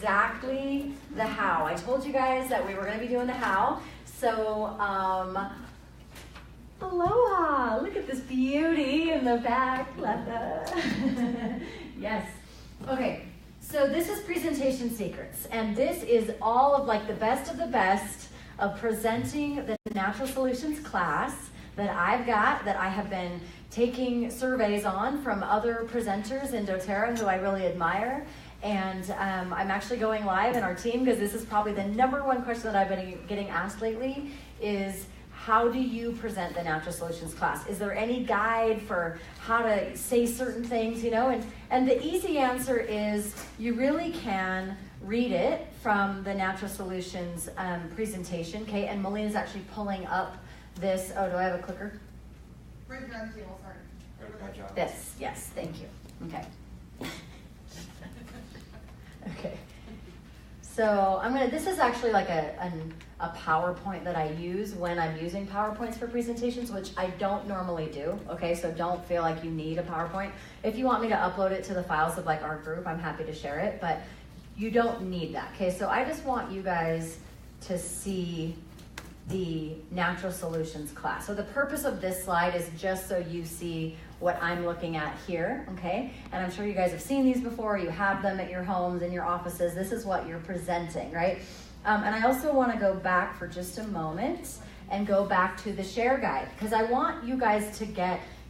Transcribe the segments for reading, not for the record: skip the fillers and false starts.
exactly the how. I told you guys that we were going to be doing the how. So, aloha! Look at this beauty in the back. Yes. Okay, so this is presentation secrets, and this is all of like the best of presenting the Natural Solutions class that I've got, that I have been taking surveys on from other presenters in doTERRA who I really admire. And I'm actually going live in our team because this is probably the #1 question that I've been getting asked lately is, how do you present the Natural Solutions class? Is there any guide for how to say certain things, you know? And the easy answer is you really can read it from the Natural Solutions presentation, okay? And Melina's actually pulling up this. Oh, do I have a clicker? Right here on the table, sorry. This, yes, thank you. Okay. Okay. So this is actually like a PowerPoint that I use when I'm using PowerPoints for presentations, which I don't normally do, okay? So don't feel like you need a PowerPoint. If you want me to upload it to the files of like our group, I'm happy to share it, but you don't need that, okay? So I just want you guys to see the Natural Solutions class. So the purpose of this slide is just so you see what I'm looking at here, okay? And I'm sure you guys have seen these before. You have them at your homes, in your offices. This is what you're presenting, right? And I also want to go back for just a moment and go back to the share guide, because I want you guys to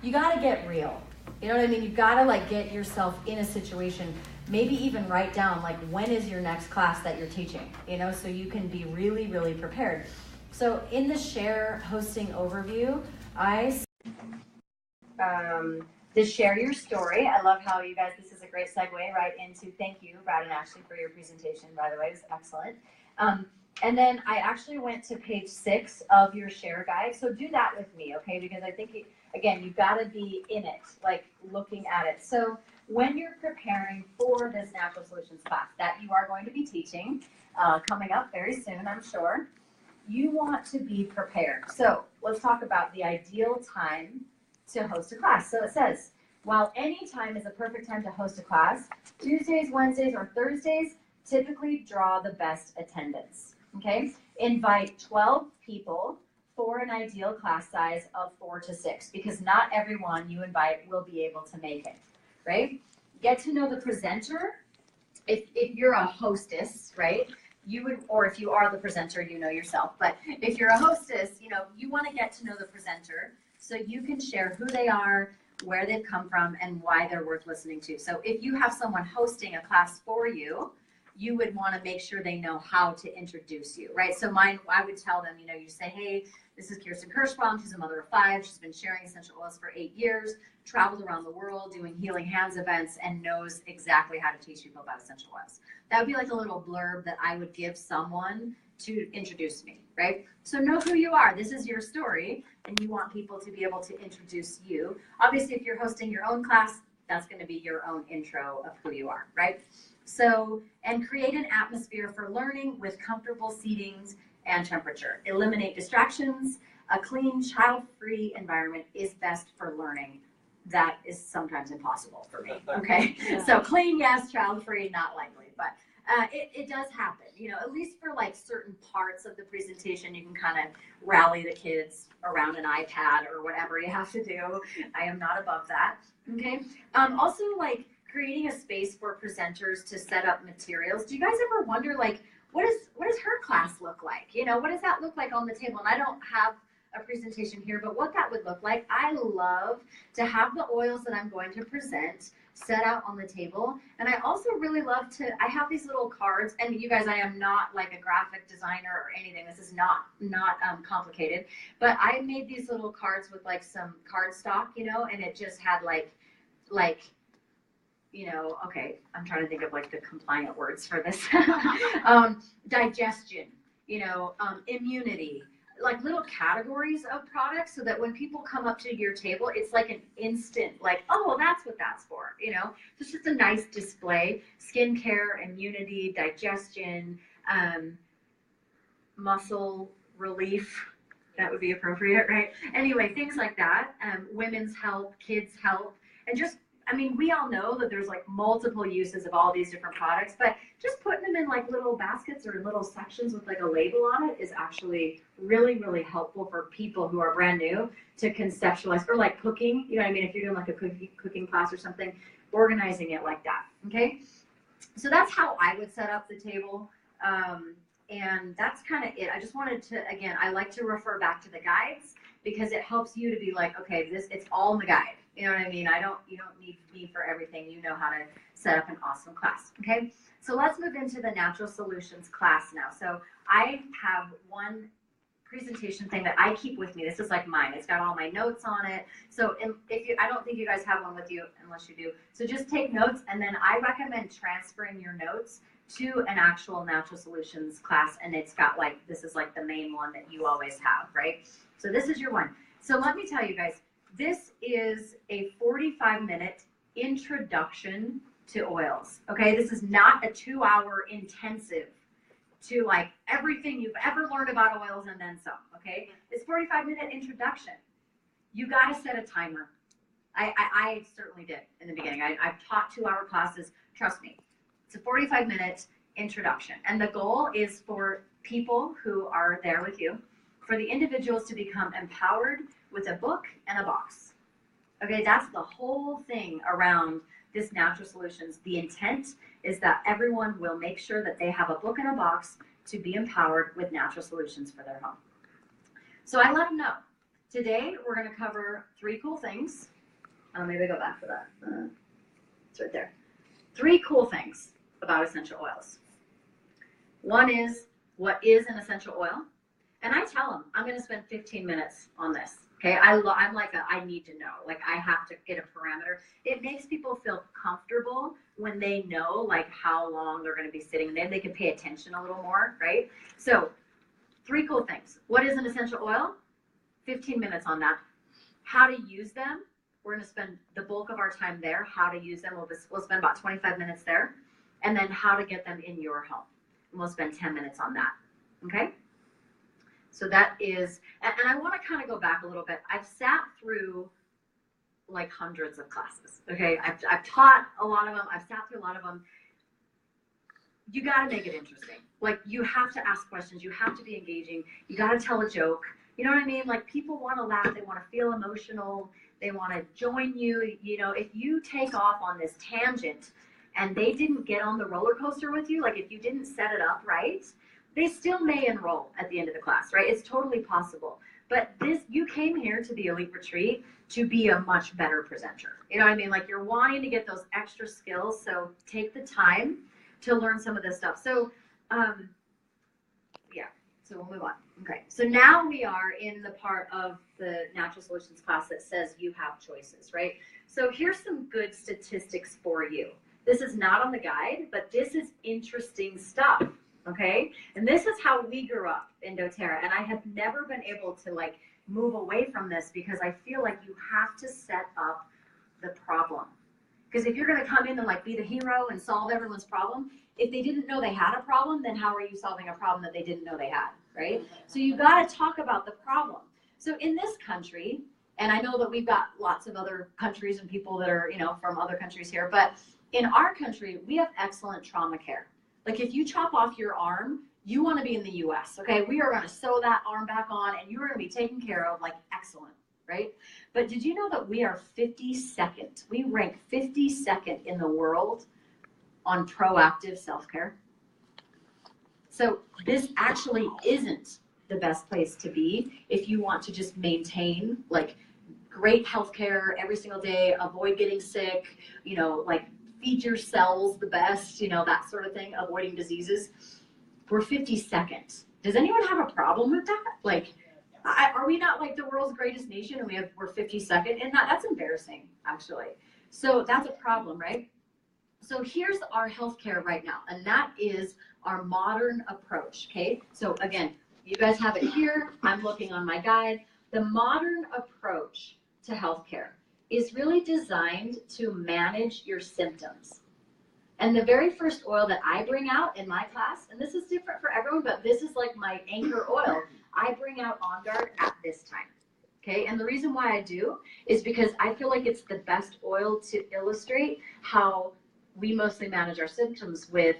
you got to get real. You know what I mean? You've got to like get yourself in a situation, maybe even write down like when is your next class that you're teaching, you know, so you can be really, really prepared. So in the share hosting overview, to share your story. I love how you guys, this is a great segue right into, thank you, Brad and Ashley, for your presentation, by the way, it was excellent. And then I actually went to page 6 of your share guide. So do that with me, okay? Because I think, again, you've got to be in it, like looking at it. So when you're preparing for this Natural Solutions class that you are going to be teaching, coming up very soon, I'm sure, you want to be prepared. So let's talk about the ideal time to host a class. So it says, while any time is a perfect time to host a class, Tuesdays, Wednesdays, or Thursdays typically draw the best attendance, okay? Invite 12 people for an ideal class size of 4 to 6, because not everyone you invite will be able to make it, right? Get to know the presenter. If you're a hostess, right? You would, or if you are the presenter, you know yourself, but if you're a hostess, you know, you want to get to know the presenter so you can share who they are, where they've come from, and why they're worth listening to. So if you have someone hosting a class for you, you would want to make sure they know how to introduce you, right? So I would tell them, you know, you say, hey, this is Kirsten Kirschbaum. She's a mother of 5. She's been sharing essential oils for 8 years, traveled around the world doing healing hands events, and knows exactly how to teach people about essential oils. That would be like a little blurb that I would give someone to introduce me, right? So know who you are. This is your story, and you want people to be able to introduce you. Obviously, if you're hosting your own class, that's going to be your own intro of who you are, right? So, and create an atmosphere for learning with comfortable seatings and temperature. Eliminate distractions. A clean, child-free environment is best for learning. That is sometimes impossible for me, okay? So clean, yes, child-free, not likely, but it does happen, you know, at least for like certain parts of the presentation, you can kind of rally the kids around an iPad or whatever you have to do. I am not above that, okay? Also, like, creating a space for presenters to set up materials. Do you guys ever wonder, like, what does her class look like? You know, what does that look like on the table? And I don't have a presentation here, but what that would look like, I love to have the oils that I'm going to present set out on the table. And I also really love I have these little cards, and you guys, I am not like a graphic designer or anything. This is not complicated, but I made these little cards with like some cardstock, you know, and it just had like, you know, okay, I'm trying to think of like the compliant words for this. Digestion, you know, immunity, like little categories of products, so that when people come up to your table, it's like an instant, like, oh, well, that's what that's for, you know. So it's just a nice display. Skincare, immunity, digestion, muscle relief, that would be appropriate, right? Anyway, things like that. Women's health, kids' health, and just, I mean, we all know that there's like multiple uses of all these different products, but just putting them in like little baskets or little sections with like a label on it is actually really, really helpful for people who are brand new to conceptualize, or like cooking, you know what I mean? If you're doing like a cooking class or something, organizing it like that, okay? So that's how I would set up the table. And that's kind of it. I just wanted to, again, I like to refer back to the guides because it helps you to be like, okay, it's all in the guide. You know what I mean? You don't need me for everything. You know how to set up an awesome class, okay? So let's move into the natural solutions class now. So I have one presentation thing that I keep with me. This is like mine. It's got all my notes on it. So I don't think you guys have one with you unless you do. So just take notes, and then I recommend transferring your notes to an actual natural solutions class, and it's got like, this is like the main one that you always have, right? So this is your one. So let me tell you guys, this is a 45-minute introduction to oils, okay? This is not a 2-hour intensive to like everything you've ever learned about oils and then some, okay? It's 45-minute introduction. You gotta set a timer. I certainly did in the beginning. I've taught 2-hour classes, trust me. It's a 45-minute introduction. And the goal is for people who are there with you, for the individuals to become empowered with a book and a box. Okay, that's the whole thing around this natural solutions. The intent is that everyone will make sure that they have a book and a box to be empowered with natural solutions for their home. So I let them know. Today, we're going to cover 3 cool things. Maybe go back for that. It's right there. 3 cool things about essential oils. One is, what is an essential oil? And I tell them, I'm going to spend 15 minutes on this. Okay, I'm like, I need to know. Like, I have to get a parameter. It makes people feel comfortable when they know, like, how long they're going to be sitting. Then they can pay attention a little more, right? So, 3 cool things. What is an essential oil? 15 minutes on that. How to use them. We're going to spend the bulk of our time there. How to use them. We'll spend about 25 minutes there. And then how to get them in your home. And we'll spend 10 minutes on that. Okay? So that is, and I want to kind of go back a little bit. I've sat through like hundreds of classes. Okay? I've taught a lot of them. I've sat through a lot of them. You got to make it interesting. Like, you have to ask questions. You have to be engaging. You got to tell a joke. You know what I mean? Like, people want to laugh. They want to feel emotional. They want to join you. You know, if you take off on this tangent and they didn't get on the roller coaster with you, like if you didn't set it up right, they still may enroll at the end of the class, right? It's totally possible. But you came here to the Elite Retreat to be a much better presenter. You know what I mean? Like, you're wanting to get those extra skills, so take the time to learn some of this stuff. So, yeah, so we'll move on. Okay, so now we are in the part of the Natural Solutions class that says you have choices, right? So here's some good statistics for you. This is not on the guide, but this is interesting stuff, okay? And this is how we grew up in doTERRA, and I have never been able to like move away from this because I feel like you have to set up the problem. Because if you're gonna come in and like be the hero and solve everyone's problem, if they didn't know they had a problem, then how are you solving a problem that they didn't know they had, right? So you gotta talk about the problem. So in this country, and I know that we've got lots of other countries and people that are, you know, from other countries here, but in our country, we have excellent trauma care. Like, if you chop off your arm, you want to be in the US, okay? We are going to sew that arm back on and you're going to be taken care of like excellent, right? But did you know that we are 52nd? We rank 52nd in the world on proactive self-care. So this actually isn't the best place to be if you want to just maintain like great healthcare every single day, avoid getting sick, you know, like feed your cells the best, you know, that sort of thing, avoiding diseases. We're 52nd. Does anyone have a problem with that? Like, are we not like the world's greatest nation and we're 52nd in that? That's embarrassing, actually. So that's a problem, right? So here's our healthcare right now, and that is our modern approach, okay? So again, you guys have it here. I'm looking on my guide. The modern approach to healthcare is really designed to manage your symptoms. And the very first oil that I bring out in my class, and this is different for everyone, but this is like my anchor oil, I bring out On Guard at this time, okay? And the reason why I do is because I feel like it's the best oil to illustrate how we mostly manage our symptoms with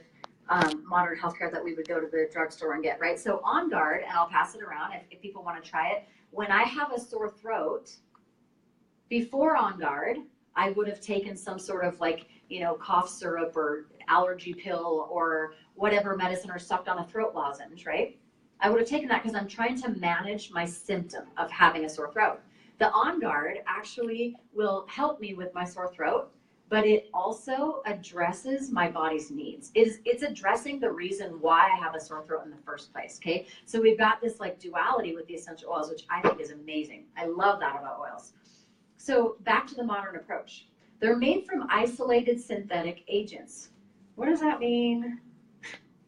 modern healthcare that we would go to the drugstore and get, right? So On Guard, and I'll pass it around if people want to try it. When I have a sore throat, before On Guard, I would have taken some sort of like, cough syrup or allergy pill or whatever medicine or sucked on a throat lozenge, right? I would have taken that because I'm trying to manage my symptom of having a sore throat. The On Guard actually will help me with my sore throat, but it also addresses my body's needs. It's addressing the reason why I have a sore throat in the first place, okay? So we've got this like duality with the essential oils, which I think is amazing. I love that about oils. So back to the modern approach. They're made from isolated synthetic agents. What does that mean?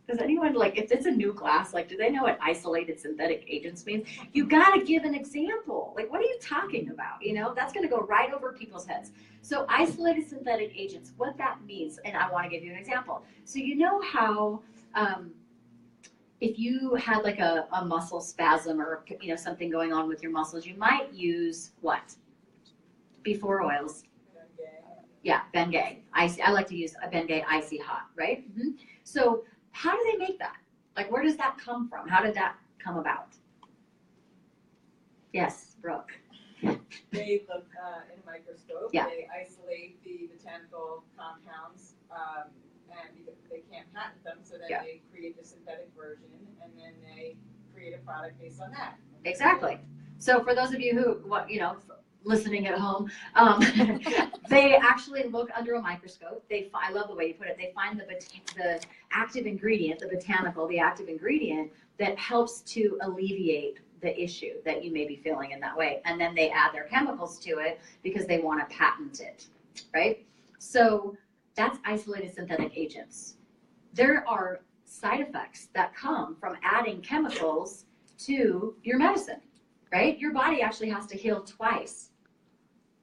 Does anyone, like, if it's a new class, like, do they know what isolated synthetic agents means? You got to give an example. Like, what are you talking about? That's going to go right over people's heads. So isolated synthetic agents, what that means, and I want to give you an example. So you know how if you had like a muscle spasm or, something going on with your muscles, you might use what? Before oils. Yeah, Bengay. I like to use a Bengay Icy Hot, right? Mm-hmm. So how do they make that? Like, where does that come from? How did that come about? Yes, Brooke. They look in a microscope. Yeah. They isolate the botanical compounds, and they can't patent them, so then they create the synthetic version, and then they create a product based on that. Exactly. So for those of you who, listening at home, they actually look under a microscope. I love the way you put it. They find the active ingredient, the active ingredient that helps to alleviate the issue that you may be feeling in that way. And then they add their chemicals to it because they want to patent it, right? So that's isolated synthetic agents. There are side effects that come from adding chemicals to your medicine, right? Your body actually has to heal twice.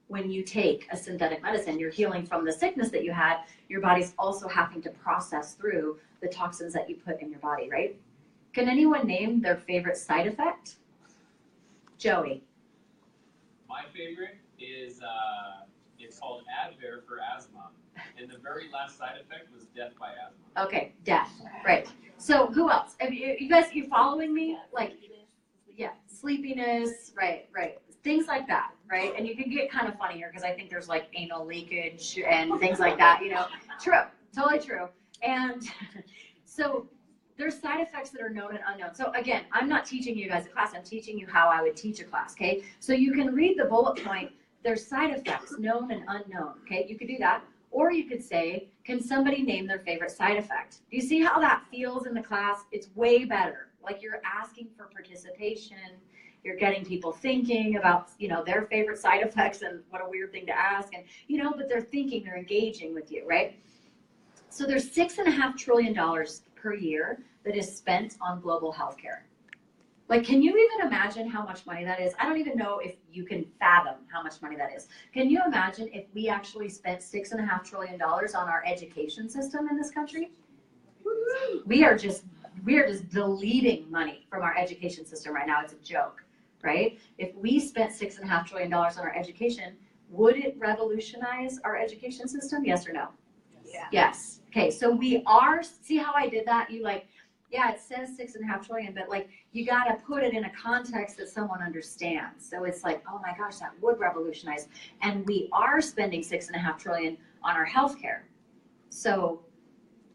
When you take a synthetic medicine, you're healing from the sickness that you had. Your body's also having to process through the toxins that you put in your body, right? Can anyone name their favorite side effect? Joey. My favorite is, it's called Advair for asthma. And the very last side effect was death by asthma. Okay, death, right. So who else? You following me? Like, yeah, sleepiness, right. Things like that, right? And you can get kind of funny here because I think there's like anal leakage and things like that, True, totally true. And so there's side effects that are known and unknown. So again, I'm not teaching you guys a class, I'm teaching you how I would teach a class, okay? So you can read the bullet point, there's side effects, known and unknown, okay? You could do that. Or you could say, can somebody name their favorite side effect? Do you see how that feels in the class? It's way better. Like you're asking for participation. You're getting people thinking about, their favorite side effects and what a weird thing to ask. And, but they're thinking, they're engaging with you, right? So there's $6.5 trillion per year that is spent on global healthcare. Like, can you even imagine how much money that is? I don't even know if you can fathom how much money that is. Can you imagine if we actually spent $6.5 trillion on our education system in this country? We are just deleting money from our education system right now. It's a joke, right? If we spent $6.5 trillion on our education, would it revolutionize our education system? Yes or no? Yeah. Yes. Okay, so we are, see how I did that? You like, yeah, it says $6.5 trillion, but like you got to put it in a context that someone understands. So it's like, oh my gosh, that would revolutionize. And we are spending $6.5 trillion on our healthcare. So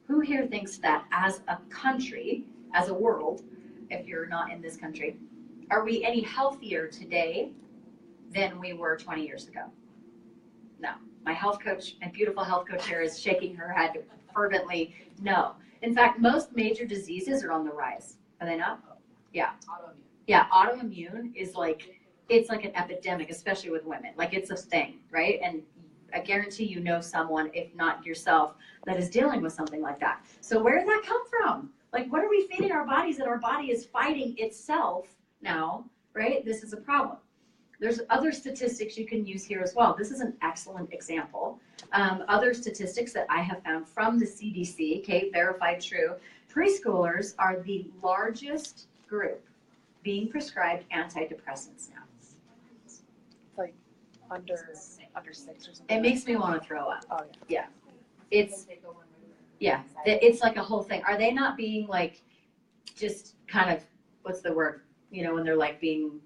who here thinks that as a country, as a world, if you're not in this country, are we any healthier today than we were 20 years ago? No. My health coach and beautiful health coach here is shaking her head fervently. No. In fact, most major diseases are on the rise. Are they not? Yeah. Autoimmune. Yeah, autoimmune is like, it's like an epidemic, especially with women. Like it's a thing, right? And I guarantee you know someone, if not yourself, that is dealing with something like that. So where did that come from? Like, what are we feeding our bodies that our body is fighting itself now, right? This is a problem. There's other statistics you can use here as well. This is an excellent example. Other statistics that I have found from the CDC, okay, verified true, preschoolers are the largest group being prescribed antidepressants now. It's like under 6 or something. It makes me want to throw up. Oh yeah. It's Yeah, it's like a whole thing. Are they not being like, just kind of, what's the word? You know, when they're like being,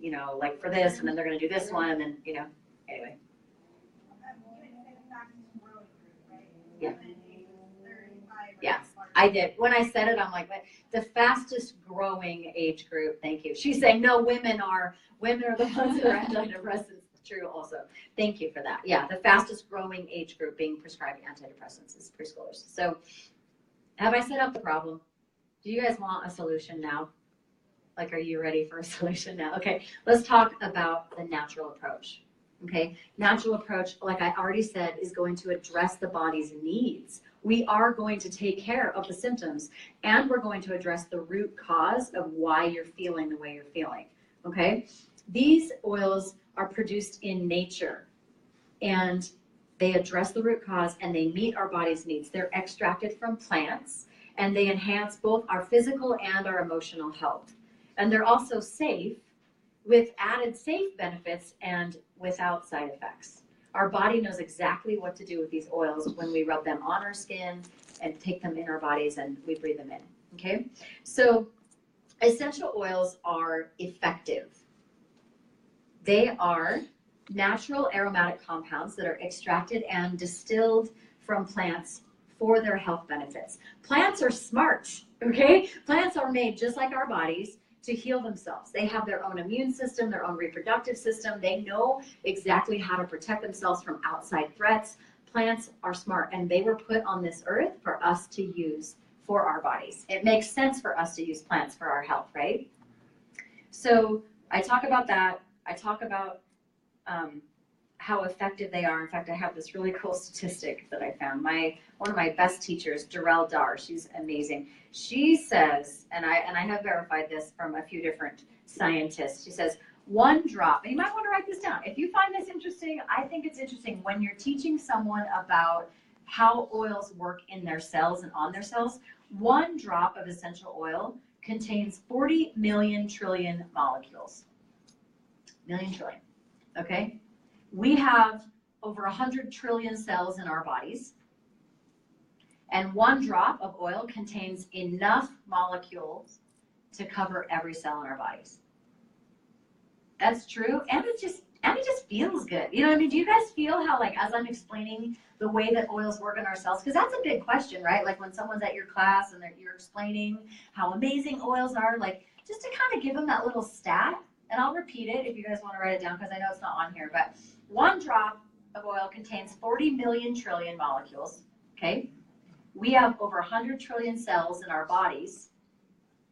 you know, like for this, and then they're gonna do this one, and then, you know, anyway. Yeah. Yeah, I did. When I said it, I'm like, what? The fastest growing age group, thank you. She's saying, no, women are the ones that are antidepressants. True also. Thank you for that. Yeah, the fastest growing age group being prescribed antidepressants is preschoolers. So have I set up the problem? Do you guys want a solution now? Like, are you ready for a solution now? Okay, let's talk about the natural approach. Okay, natural approach, like I already said, is going to address the body's needs. We are going to take care of the symptoms, and we're going to address the root cause of why you're feeling the way you're feeling. Okay, these oils are produced in nature, and they address the root cause, and they meet our body's needs. They're extracted from plants, and they enhance both our physical and our emotional health. And they're also safe, with added safe benefits and without side effects. Our body knows exactly what to do with these oils when we rub them on our skin and take them in our bodies and we breathe them in. Okay, so essential oils are effective. They are natural aromatic compounds that are extracted and distilled from plants for their health benefits. Plants are smart, okay? Plants are made just like our bodies to heal themselves. They have their own immune system, their own reproductive system. They know exactly how to protect themselves from outside threats. Plants are smart, and they were put on this earth for us to use for our bodies. It makes sense for us to use plants for our health, right? So I talk about that. I talk about how effective they are. In fact, I have this really cool statistic that I found. One of my best teachers, Darrell Dar, she's amazing. She says, and I have verified this from a few different scientists. She says, 1 drop, and you might want to write this down. If you find this interesting, I think it's interesting when you're teaching someone about how oils work in their cells and on their cells. 1 drop of essential oil contains 40 million trillion molecules. Million trillion, okay? We have over 100 trillion cells in our bodies, and 1 drop of oil contains enough molecules to cover every cell in our bodies. That's true, and it just feels good. You know what I mean? Do you guys feel how, like, as I'm explaining the way that oils work in our cells, because that's a big question, right? Like when someone's at your class and you're explaining how amazing oils are, like just to kind of give them that little stat. And I'll repeat it if you guys want to write it down, because I know it's not on here, but 1 drop of oil contains 40 million trillion molecules, okay? We have over 100 trillion cells in our bodies,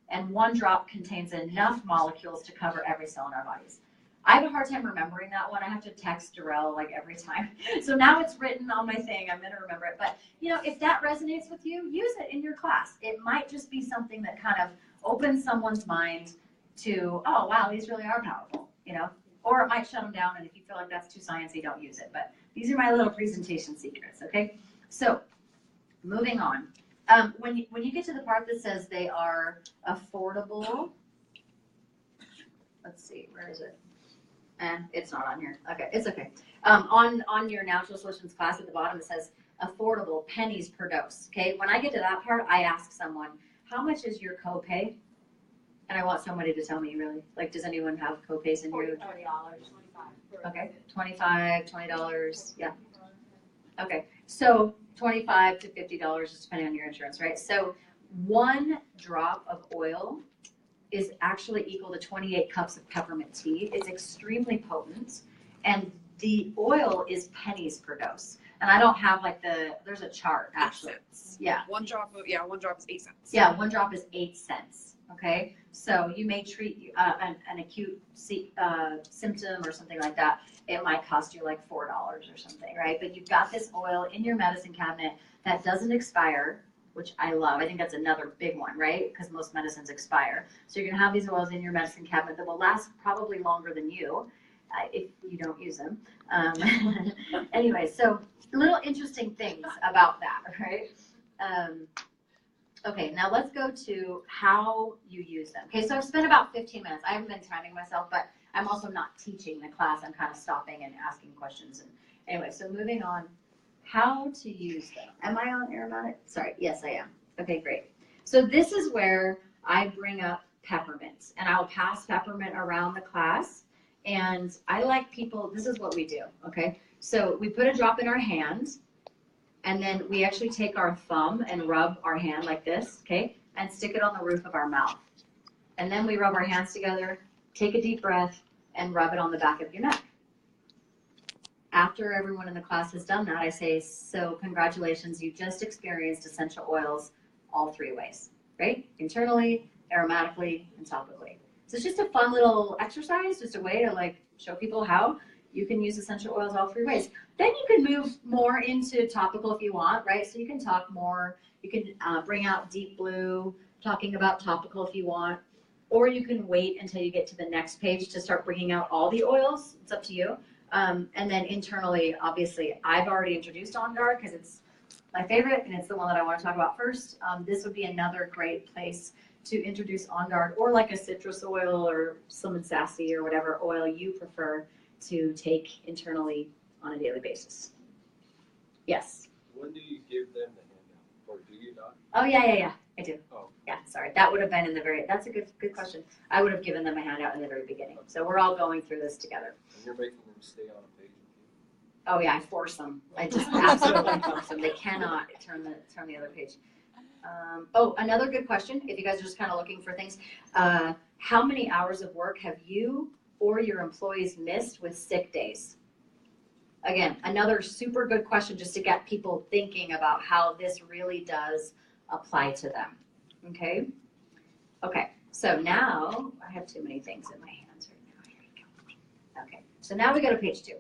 and 1 drop contains enough molecules to cover every cell in our bodies. I have a hard time remembering that one. I have to text Darrell like every time. So now it's written on my thing. I'm going to remember it. But, you know, if that resonates with you, use it in your class. It might just be something that kind of opens someone's mind to, oh, wow, these really are powerful, you know? Or it might shut them down, and if you feel like that's too sciencey, don't use it. But these are my little presentation secrets, okay? So moving on. When you get to the part that says they are affordable, let's see, where is it? It's not on here. Okay, it's okay. On your Natural Solutions class at the bottom, it says affordable, pennies per dose, okay? When I get to that part, I ask someone, how much is your copay? And I want somebody to tell me, really. Like, does anyone have copays in here? $20, 25. Okay, $25, $20, yeah. Okay, so $25 to $50, just depending on your insurance, right? So 1 drop of oil is actually equal to 28 cups of peppermint tea. It's extremely potent, and the oil is pennies per dose. And I don't have like there's a chart actually. 8 cents. Yeah. 1 drop is 8 cents. Yeah, 1 drop is 8 cents. Okay, so you may treat an acute symptom or something like that. It might cost you like $4 or something, right? But you've got this oil in your medicine cabinet that doesn't expire, which I love. I think that's another big one, right? Because most medicines expire. So you're gonna have these oils in your medicine cabinet that will last probably longer than you if you don't use them. Anyway, so little interesting things about that, right? Okay, now let's go to how you use them. Okay, so I've spent about 15 minutes. I haven't been timing myself, but I'm also not teaching the class. I'm kind of stopping and asking questions. And anyway, so moving on, how to use them. Am I on aromatic? Sorry, yes, I am. Okay, great. So this is where I bring up peppermint, and I'll pass peppermint around the class. And I like people, this is what we do, okay? So we put a drop in our hand, and then we actually take our thumb and rub our hand like this, okay? And stick it on the roof of our mouth. And then we rub our hands together, take a deep breath, and rub it on the back of your neck. After everyone in the class has done that, I say, so congratulations, you just experienced essential oils all 3 ways, right? Internally, aromatically, and topically. So it's just a fun little exercise, just a way to like show people how you can use essential oils all 3 ways. Then you can move more into topical if you want, right? So you can talk more, you can bring out deep blue, talking about topical if you want, or you can wait until you get to the next page to start bringing out all the oils. It's up to you. And then internally, obviously, I've already introduced On Guard because it's my favorite and it's the one that I want to talk about first. This would be another great place to introduce On Guard, or like a citrus oil or some sassy or whatever oil you prefer to take internally on a daily basis. Yes? When do you give them the handout, or do you not? Oh, yeah, I do. Oh. Yeah, sorry, that would have been in the very, that's a good question. I would have given them a handout in the very beginning. So we're all going through this together. And you're making them stay on a page with you? Oh yeah, I force them. I just absolutely force them. They cannot turn the other page. Oh, another good question, if you guys are just kind of looking for things. How many hours of work have you or your employees missed with sick days? Again, another super good question just to get people thinking about how this really does apply to them. Okay? Okay, so now, I have too many things in my hands right now. Here we go. Okay, so now we go to page 2.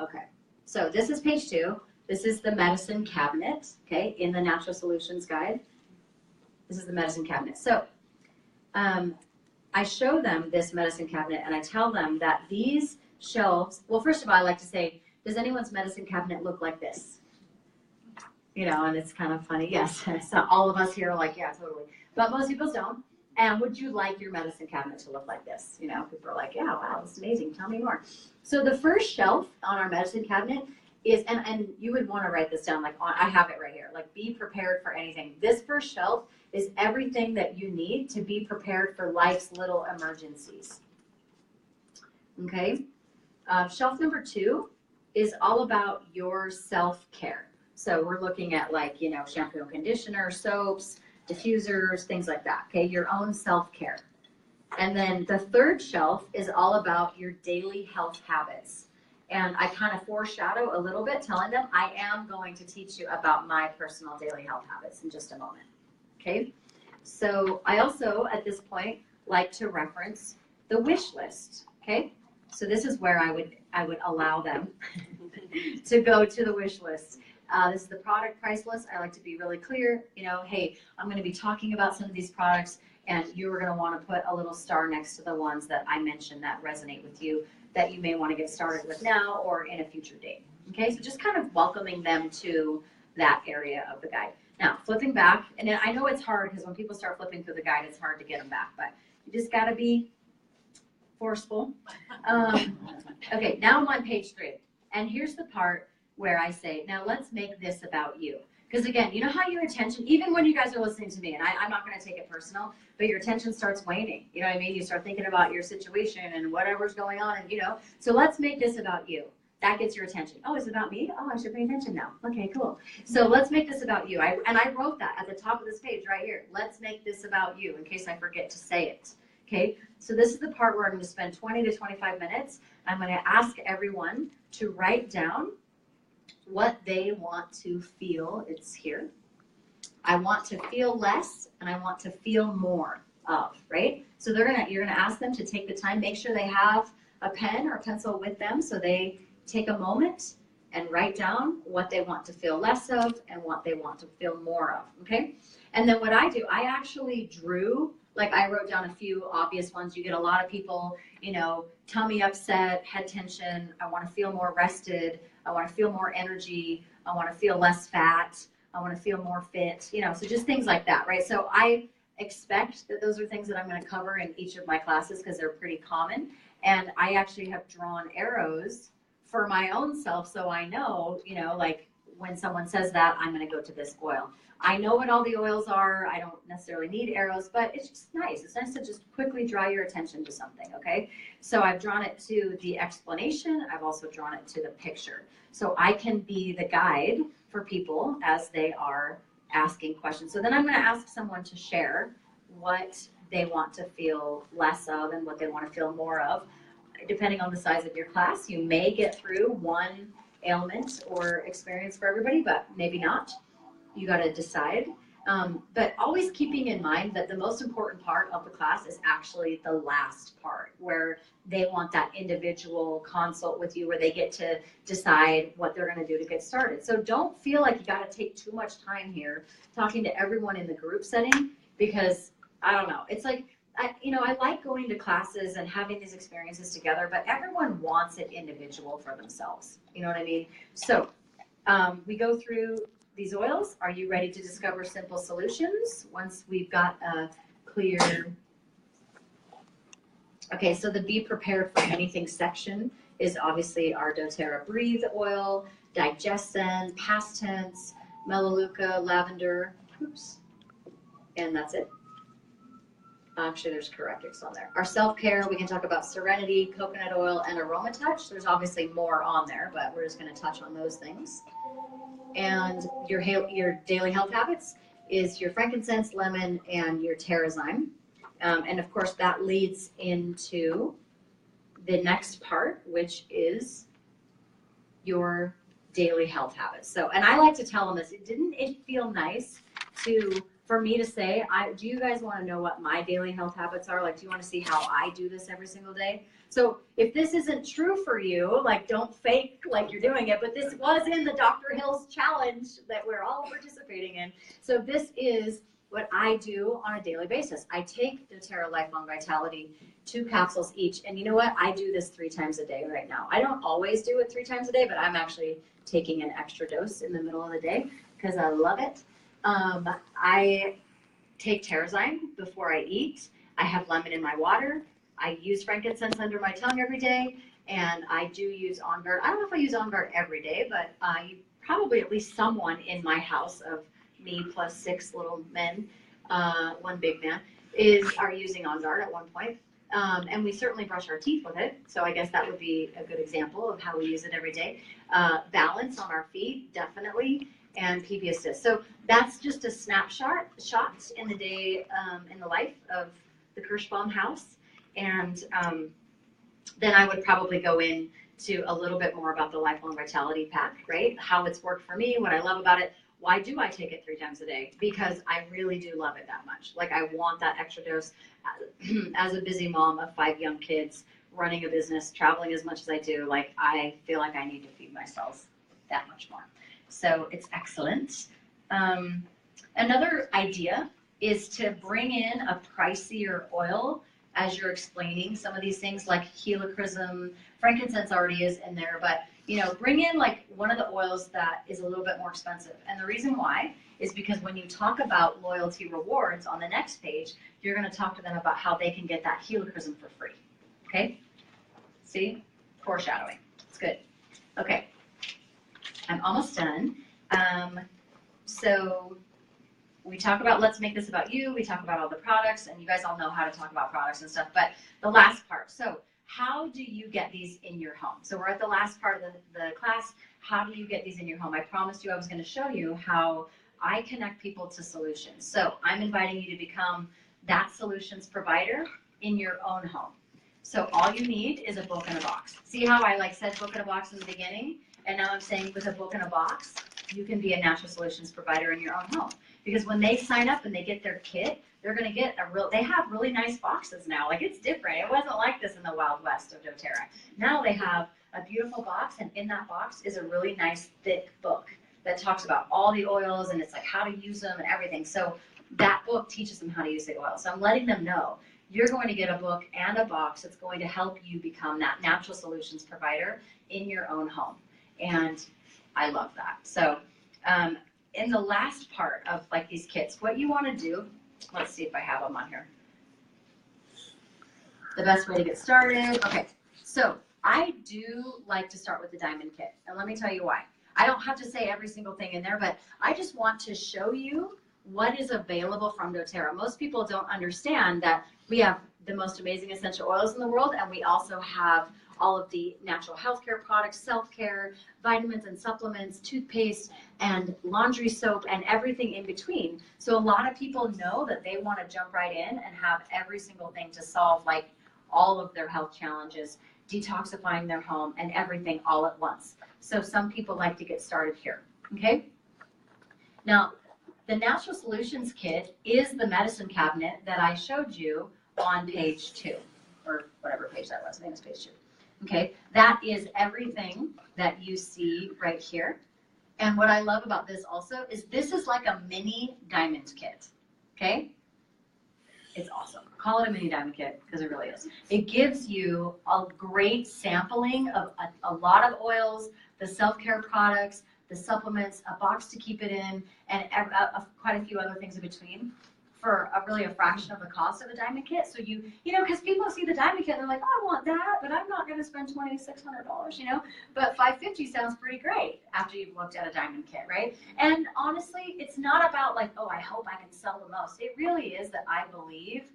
Okay, so this is page 2. This is the medicine cabinet, okay, in the Natural Solutions Guide. This is the medicine cabinet. So I show them this medicine cabinet and I tell them that these shelves, well, first of all, I like to say, does anyone's medicine cabinet look like this? You know, and it's kind of funny. Yes, so all of us here are like, yeah, totally. But most people don't. And would you like your medicine cabinet to look like this? You know, people are like, yeah, wow, it's amazing. Tell me more. So the first shelf on our medicine cabinet is, and you would want to write this down, like I have it right here, like be prepared for anything. This first shelf is everything that you need to be prepared for life's little emergencies. Okay. Shelf number 2 is all about your self-care. So we're looking at like, you know, shampoo and conditioner, soaps, diffusers, things like that, okay? Your own self-care. And then the third shelf is all about your daily health habits. And I kind of foreshadow a little bit, telling them I am going to teach you about my personal daily health habits in just a moment, okay? So I also, at this point, like to reference the wish list, okay? So this is where I would allow them to go to the wish list. This is the product price list. I like to be really clear, you know, hey, I'm going to be talking about some of these products and you're going to want to put a little star next to the ones that I mentioned that resonate with you, that you may want to get started with now or in a future date. Okay, so just kind of welcoming them to that area of the guide. Now, flipping back, and I know it's hard because when people start flipping through the guide, it's hard to get them back, but you just got to be forceful. Okay, now I'm on page 3. And here's the part where I say, now let's make this about you. Because again, you know how your attention, even when you guys are listening to me, and I'm not going to take it personal, but your attention starts waning. You know what I mean? You start thinking about your situation and whatever's going on, and you know. So let's make this about you. That gets your attention. Oh, it's about me? Oh, I should pay attention now. Okay, cool. So let's make this about you. I wrote that at the top of this page right here. Let's make this about you in case I forget to say it. Okay, so this is the part where I'm going to spend 20 to 25 minutes. I'm going to ask everyone to write down what they want to feel. It's here. I want to feel less and I want to feel more of, right? So you're gonna ask them to take the time, make sure they have a pen or pencil with them so they take a moment and write down what they want to feel less of and what they want to feel more of, okay? And then what I do, I actually drew, like I wrote down a few obvious ones. You get a lot of people, you know, tummy upset, head tension, I want to feel more rested, I want to feel more energy, I want to feel less fat, I want to feel more fit, you know, so just things like that, right? So I expect that those are things that I'm going to cover in each of my classes because they're pretty common. And I actually have drawn arrows for my own self, so I know, like when someone says that, I'm going to go to this oil. I know what all the oils are. I don't necessarily need arrows, but it's just nice. It's nice to just quickly draw your attention to something, okay? So I've drawn it to the explanation. I've also drawn it to the picture. So I can be the guide for people as they are asking questions. So then I'm going to ask someone to share what they want to feel less of and what they want to feel more of. Depending on the size of your class, you may get through one ailment or experience for everybody, but maybe not. You got to decide. But always keeping in mind that the most important part of the class is actually the last part, where they want that individual consult with you, where they get to decide what they're going to do to get started. So don't feel like you got to take too much time here talking to everyone in the group setting, because I don't know. It's like, I like going to classes and having these experiences together, but everyone wants it individual for themselves. You know what I mean? So we go through these oils. Are you ready to discover simple solutions once we've got a clear? Okay, so the be prepared for anything section is obviously our doTERRA Breathe oil, Digestin, past tense, Melaleuca, lavender, and that's it. Actually, there's correctives on there. Our self-care, we can talk about Serenity, coconut oil, and Aroma Touch. There's obviously more on there, but we're just going to touch on those things. And your daily health habits is your frankincense, lemon, and your Terrazyme. And of course, that leads into the next part, which is your daily health habits. So, and I like to tell them this. Didn't it feel nice for me to say, do you guys want to know what my daily health habits are? Like, do you want to see how I do this every single day? So if this isn't true for you, like, don't fake like you're doing it, but this was in the Dr. Hill's challenge that we're all participating in. So this is what I do on a daily basis. I take doTERRA Lifelong Vitality, 2 capsules each. And you know what? I do this 3 times a day right now. I don't always do it 3 times a day, but I'm actually taking an extra dose in the middle of the day because I love it. I take Terrazyme before I eat. I have lemon in my water. I use frankincense under my tongue every day, and I do use On Guard. I don't know if I use On Guard every day, but probably at least someone in my house of me plus 6 little men, 1 big man, are using On Guard at one point. And we certainly brush our teeth with it. So I guess that would be a good example of how we use it every day. Balance on our feet, definitely. And PB Assist. So that's just a snapshot in the day, in the life of the Kirschbaum house. And then I would probably go into a little bit more about the Lifelong Vitality Pack, right? How it's worked for me, what I love about it. Why do I take it 3 times a day? Because I really do love it that much. Like, I want that extra dose. As a busy mom of 5 young kids, running a business, traveling as much as I do, like, I feel like I need to feed my cells that much more. So it's excellent. Another idea is to bring in a pricier oil as you're explaining some of these things, like helichrysum. Frankincense already is in there, but bring in like one of the oils that is a little bit more expensive. And the reason why is because when you talk about loyalty rewards on the next page, you're going to talk to them about how they can get that helichrysum for free. Okay? See? Foreshadowing. It's good. Okay. I'm almost done. So we talk about, let's make this about you. We talk about all the products, and you guys all know how to talk about products and stuff. But the last part, so how do you get these in your home? So we're at the last part of the class. How do you get these in your home? I promised you I was going to show you how I connect people to solutions. So I'm inviting you to become that solutions provider in your own home. So all you need is a book and a box. See how I said book and a box in the beginning? And now I'm saying with a book and a box, you can be a natural solutions provider in your own home. Because when they sign up and they get their kit, they're going to get they have really nice boxes now. Like, it's different. It wasn't like this in the Wild West of doTERRA. Now they have a beautiful box, and in that box is a really nice thick book that talks about all the oils, and it's like how to use them and everything. So that book teaches them how to use the oil. So I'm letting them know you're going to get a book and a box that's going to help you become that natural solutions provider in your own home. And I love that. So in the last part of these kits, what you want to do, let's see if I have them on here. the best way to get started. Okay, so I do like to start with the diamond kit, and let me tell you why. I don't have to say every single thing in there, but I just want to show you what is available from doTERRA. Most people don't understand that we have the most amazing essential oils in the world, and we also have all of the natural healthcare products, self-care, vitamins and supplements, toothpaste, and laundry soap, and everything in between. So a lot of people know that they want to jump right in and have every single thing to solve like all of their health challenges, detoxifying their home, and everything all at once. So some people like to get started here, okay? Now, the Natural Solutions Kit is the medicine cabinet that I showed you on page 2, or whatever page that was. I think it's page 2. Okay, that is everything that you see right here. And what I love about this also is this is like a mini diamond kit, okay? It's awesome. Call it a mini diamond kit because it really is. It gives you a great sampling of a lot of oils, the self-care products, the supplements, a box to keep it in, and quite a few other things in between for really a fraction of the cost of a diamond kit. So you know, because people see the diamond kit and they're like, oh, I want that, but I'm not going to spend $2,600, you know, but $550 sounds pretty great after you've looked at a diamond kit, right? And honestly, it's not about like, oh, I hope I can sell the most. It really is that I believe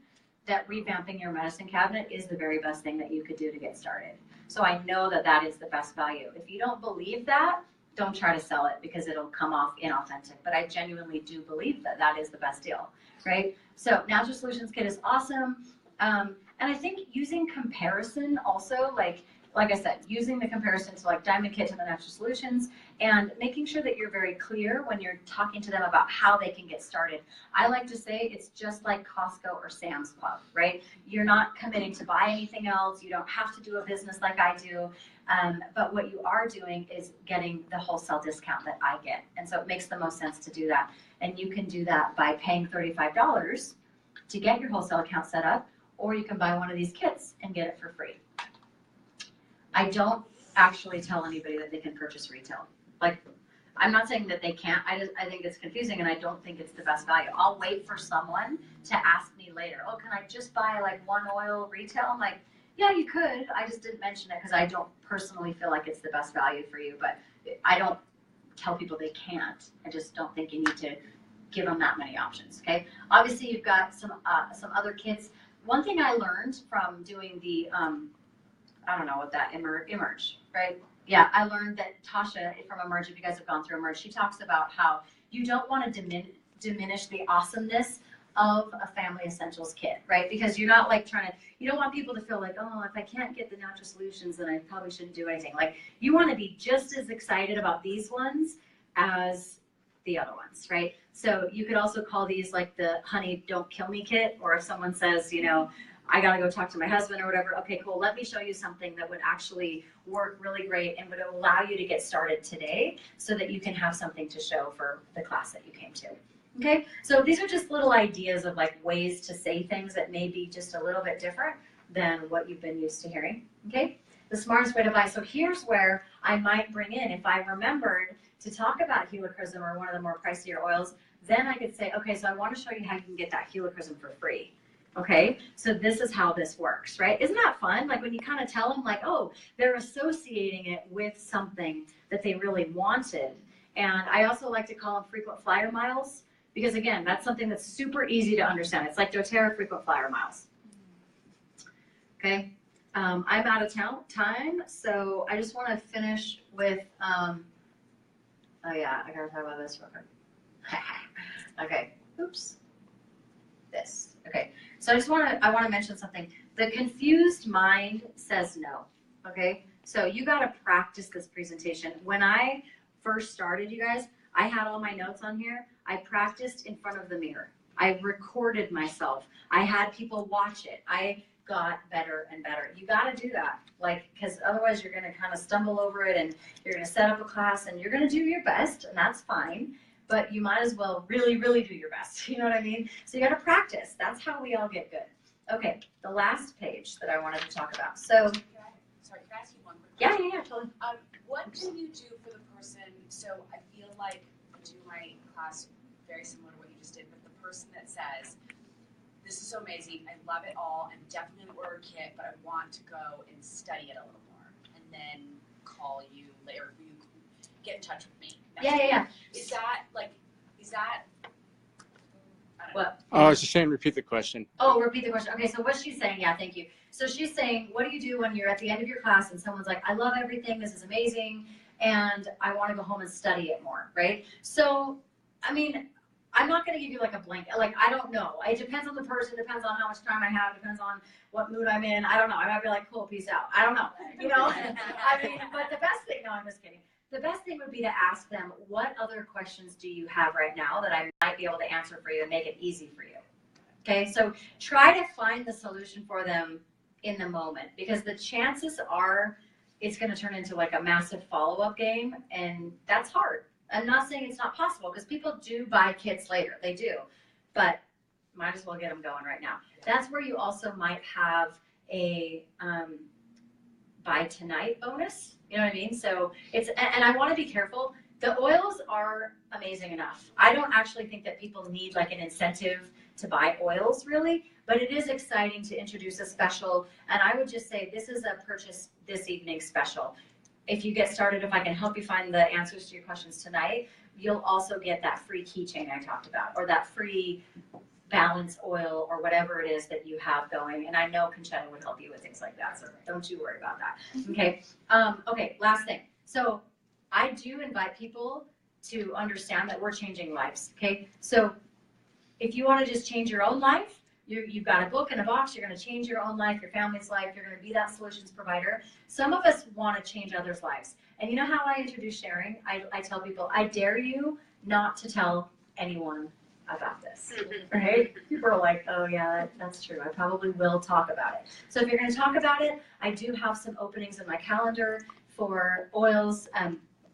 that revamping your medicine cabinet is the very best thing that you could do to get started. So I know that that is the best value. If you don't believe that, don't try to sell it because it'll come off inauthentic. But I genuinely do believe that that is the best deal, right? So Natural Solutions Kit is awesome. And I think using comparison also, like I said, using the comparison to like Diamond Kit to the Natural Solutions and making sure that you're very clear when you're talking to them about how they can get started. I like to say it's just like Costco or Sam's Club, right? You're not committing to buy anything else. You don't have to do a business like I do. But what you are doing is getting the wholesale discount that I get. And so it makes the most sense to do that. And you can do that by paying $35 to get your wholesale account set up, or you can buy one of these kits and get it for free. I don't actually tell anybody that they can purchase retail. Like, I'm not saying that they can't. I think it's confusing, and I don't think it's the best value. I'll wait for someone to ask me later, oh, can I just buy like one oil retail? I'm like, yeah, you could. I just didn't mention it because I don't personally feel like it's the best value for you, but I don't tell people they can't. I just don't think you need to give them that many options, okay? Obviously, you've got some other kits. One thing I learned from doing the, I don't know what that, Emerge, right? Yeah, I learned that Tasha from Emerge, if you guys have gone through Emerge, she talks about how you don't want to diminish the awesomeness of a family essentials kit, right? Because you're not like trying to, you don't want people to feel like, oh, if I can't get the Natural Solutions, then I probably shouldn't do anything. Like, you want to be just as excited about these ones as the other ones, right? So you could also call these like the honey, don't kill me kit, or if someone says, you know, I gotta go talk to my husband or whatever, okay, cool, let me show you something that would actually work really great and would allow you to get started today so that you can have something to show for the class that you came to. Okay, so these are just little ideas of like ways to say things that may be just a little bit different than what you've been used to hearing. Okay, the smartest way to buy. So here's where I might bring in, if I remembered to talk about helichrysum or one of the more pricier oils, then I could say, okay, so I want to show you how you can get that helichrysum for free. Okay, so this is how this works, right? Isn't that fun? Like when you kind of tell them like, oh, they're associating it with something that they really wanted. And I also like to call them frequent flyer miles because again, that's something that's super easy to understand. It's like doTERRA frequent flyer miles. Okay, I'm out of time, so I just want to finish with, oh yeah, I gotta talk about this real quick. Okay, oops, this, okay. So I want to mention something. The confused mind says no, okay? So you got to practice this presentation. When I first started, you guys, I had all my notes on here. I practiced in front of the mirror. I recorded myself. I had people watch it. I got better and better. You got to do that, like, because otherwise you're going to kind of stumble over it and you're going to set up a class and you're going to do your best, and that's fine. But you might as well really, really do your best. You know what I mean? So you got to practice. That's how we all get good. Okay, the last page that I wanted to talk about. So, Can I ask you one quick question? yeah, totally. What can you do for the person? So I feel like I do my class very similar to what you just did, but the person that says, this is so amazing. I love it all. I'm definitely going to order a kit, but I want to go and study it a little more, and then call you later. You get in touch with me. Yeah. Is that like? Is that? I don't know. What? Oh, it's a shame. Repeat the question. Oh, repeat the question. Okay, so what she's saying, yeah, thank you. So she's saying, what do you do when you're at the end of your class and someone's like, I love everything, this is amazing, and I want to go home and study it more, right? So, I mean, I'm not going to give you like a blanket, like, I don't know. It depends on the person, depends on how much time I have, depends on what mood I'm in. I don't know. I might be like, cool, peace out. I don't know, you know? I mean, but the best thing, no, I'm just kidding. The best thing would be to ask them, what other questions do you have right now that I might be able to answer for you and make it easy for you? Okay, so try to find the solution for them in the moment, because the chances are it's going to turn into like a massive follow-up game, and that's hard. I'm not saying it's not possible, because people do buy kits later. They do, but might as well get them going right now. That's where you also might have a buy tonight bonus. You know what I mean? So it's, and I want to be careful. The oils are amazing enough. I don't actually think that people need like an incentive to buy oils really, but it is exciting to introduce a special. And I would just say this is a purchase this evening special. If you get started, if I can help you find the answers to your questions tonight, you'll also get that free keychain I talked about, or that free balance oil, or whatever it is that you have going. And I know Conchetta would help you with things like that, so don't you worry about that. Okay. Okay, last thing. So I do invite people to understand that we're changing lives. Okay, so if you want to just change your own life, you've got a book in a box, you're going to change your own life, your family's life, you're going to be that solutions provider. Some of us want to change others' lives. And you know how I introduce sharing? I tell people, I dare you not to tell anyone about this, right? People are like, oh yeah, that's true. I probably will talk about it. So if you're going to talk about it, I do have some openings in my calendar for oils.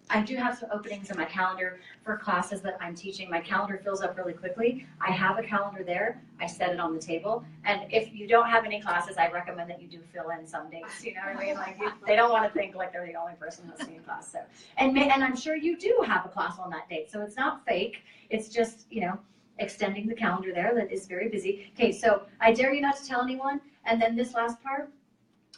I do have some openings in my calendar for classes that I'm teaching. My calendar fills up really quickly. I have a calendar there. I set it on the table. And if you don't have any classes, I recommend that you do fill in some dates. You know what I mean? Like they don't want to think like they're the only person hosting a class. So, and I'm sure you do have a class on that date. So it's not fake. It's just, you know, extending the calendar there that is very busy. Okay, so I dare you not to tell anyone. And then this last part,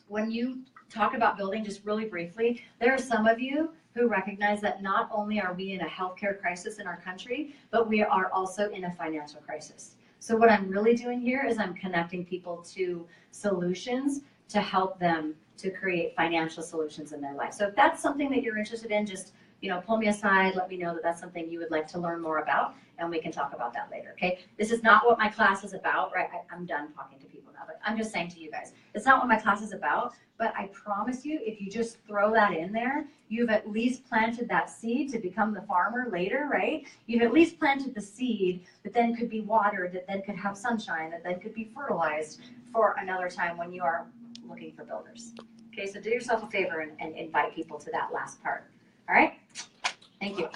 when you talk about building, just really briefly, there are some of you who recognize that not only are we in a healthcare crisis in our country, but we are also in a financial crisis. So what I'm really doing here is I'm connecting people to solutions to help them to create financial solutions in their life. So if that's something that you're interested in, just, you know, pull me aside, let me know that that's something you would like to learn more about, and we can talk about that later, okay? This is not what my class is about, right? I'm done talking to people now, but I'm just saying to you guys, it's not what my class is about, but I promise you, if you just throw that in there, you've at least planted that seed to become the farmer later, right? You've at least planted the seed that then could be watered, that then could have sunshine, that then could be fertilized for another time when you are looking for builders. Okay, so do yourself a favor and invite people to that last part. All right? Thank you.